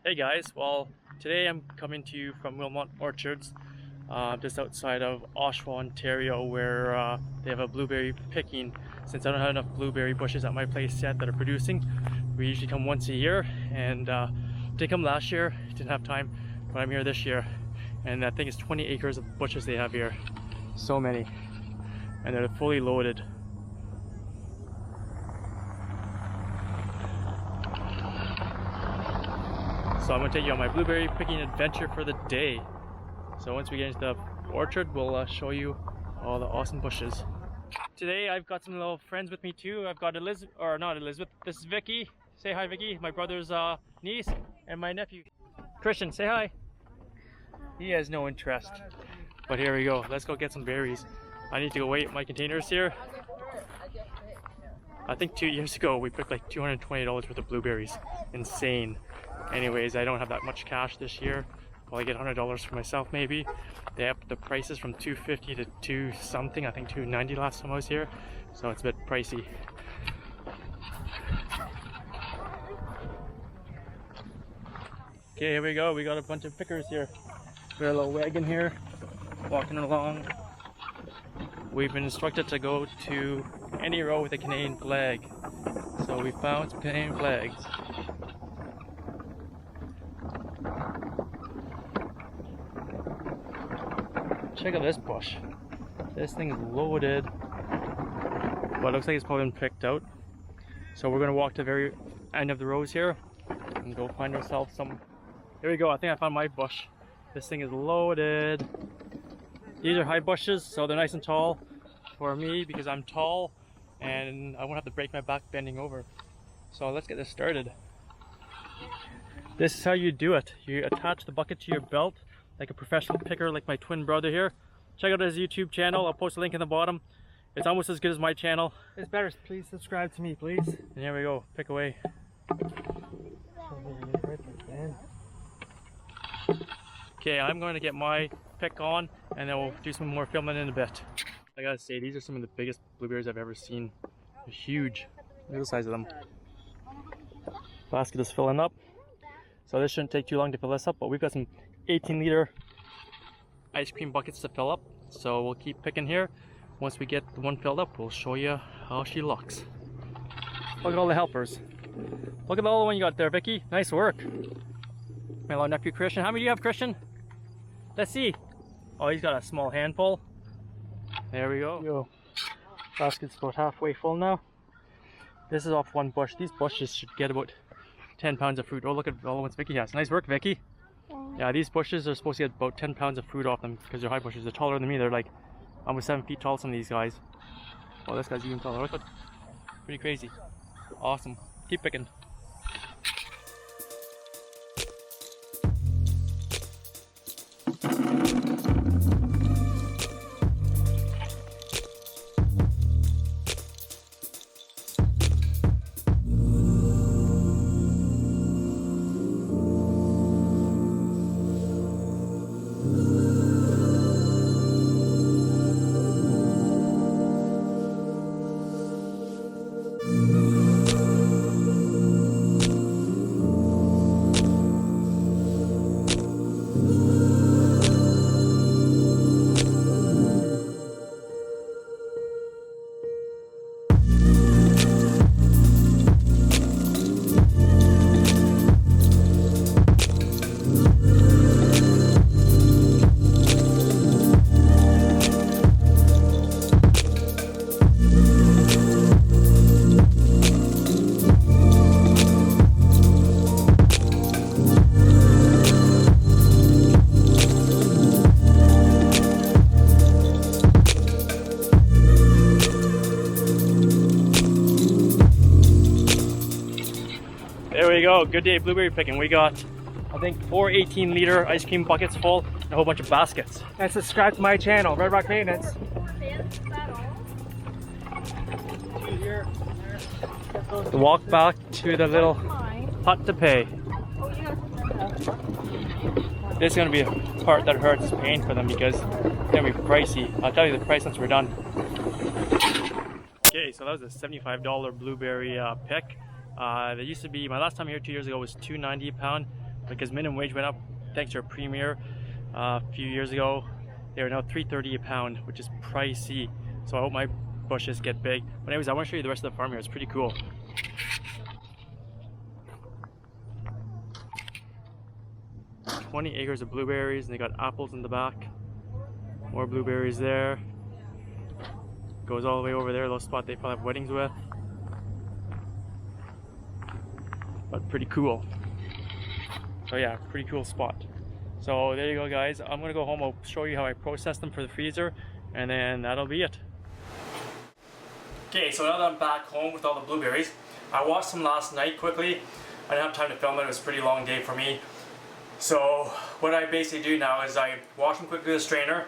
Hey guys, well today I'm coming to you from Wilmont Orchards, just outside of Oshawa, Ontario, where they have a blueberry picking. Since I don't have enough blueberry bushes at my place yet that are producing, we usually come once a year, and didn't come last year, didn't have time, but I'm here this year. And I think it's 20 acres of bushes they have here. So many. And they're fully loaded. So I'm going to take you on my blueberry picking adventure for the day. So once we get into the orchard, we'll show you all the awesome bushes. Today I've got some little friends with me too. I've got Elizabeth, or not Elizabeth, this is Vicky. Say hi, Vicky. My brother's niece, and my nephew. Christian, say hi. He has no interest. But here we go. Let's go get some berries. I need to go weigh my containers here. I think 2 years ago we picked like $220 worth of blueberries. Insane. Anyways, I don't have that much cash this year. Probably get $100 for myself maybe. They upped the prices from $250 to $2 something. I think $290 last time I was here. So it's a bit pricey. Okay, here we go. We got a bunch of pickers here. We got a little wagon here, walking along. We've been instructed to go to any row with a Canadian flag. So we found some Canadian flags. Check out this bush. This thing is loaded, but it looks like it's probably been picked out. So we're gonna walk to the very end of the rows here and go find ourselves some. Here we go. I think I found my bush. This thing is loaded. These are high bushes, so they're nice and tall for me because I'm tall and I won't have to break my back bending over. So let's get this started. This is how you do it. You attach the bucket to your belt like a professional picker, like my twin brother here. Check out his YouTube channel. I'll post a link in the bottom. It's almost as good as my channel. It's better. Please subscribe to me, please. And here we go. Pick away. Okay, I'm going to get my pick on, and then we'll do some more filming in a bit. I gotta say, these are some of the biggest blueberries I've ever seen. They're huge. Look at the size of them. Basket is filling up. So this shouldn't take too long to fill this up, but we've got some 18-liter ice cream buckets to fill up. So we'll keep picking here. Once we get the one filled up, we'll show you how she looks. Look at all the helpers. Look at all the one you got there, Vicky. Nice work. My little nephew Christian. How many do you have, Christian? Let's see. Oh, he's got a small handful. There we go. Yo, basket's about halfway full now. This is off one bush. These bushes should get about 10 pounds of fruit. Oh, look at all the ones Vicky has. Nice work, Vicky. Yeah, these bushes are supposed to get about 10 pounds of fruit off them because they're high bushes. They're taller than me. They're like almost 7 feet tall, some of these guys. Oh, this guy's even taller. Look at, pretty crazy. Awesome. Keep picking. There we go, good day blueberry picking. We got, I think, 4 18-liter ice cream buckets full and a whole bunch of baskets. And subscribe to my channel, Red Rock Maintenance. Walk back to the little hut to pay. This is going to be a part that hurts paying for them because it's going to be pricey. I'll tell you the price once we're done. Okay, so that was a $75 blueberry pick. There used to be, my last time here 2 years ago was $2.90 a pound. because minimum wage went up thanks to a premier a few years ago. They are now $3.30 a pound, which is pricey. So I hope my bushes get big. But anyways, I want to show you the rest of the farm here. It's pretty cool. 20 acres of blueberries, and they got apples in the back. More blueberries there. Goes all the way over there, a little spot they probably have weddings with. But pretty cool. So yeah, pretty cool spot. So there you go, guys. I'm gonna go home. I'll show you how I process them for the freezer, and then that'll be it. Okay, so now that I'm back home with all the blueberries, I washed them last night quickly. I didn't have time to film it. It was a pretty long day for me. So what I basically do now is I wash them quickly with a strainer.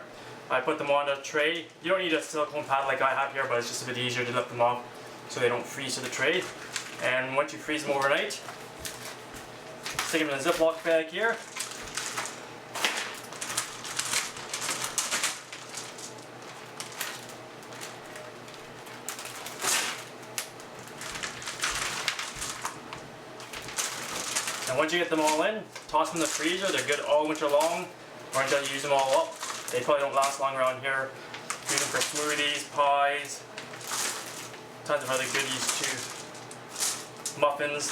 I put them on a tray. You don't need a silicone pad like I have here, but it's just a bit easier to lift them off so they don't freeze to the tray. And once you freeze them overnight, stick them in a Ziploc bag here. And once you get them all in, toss them in the freezer. They're good all winter long, or until you use them all up. They probably don't last long around here. Use them for smoothies, pies, tons of other goodies too. Muffins.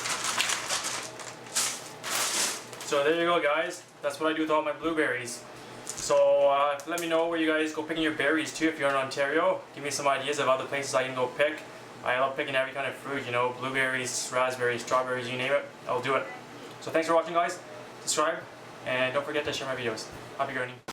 So there you go, guys. That's what I do with all my blueberries. So let me know where you guys go picking your berries too if you're in Ontario. Give me some ideas of other places I can go pick. I love picking every kind of fruit, you know, blueberries, raspberries, strawberries, you name it, I'll do it. So thanks for watching, guys. Subscribe, and don't forget to share my videos. Happy gardening.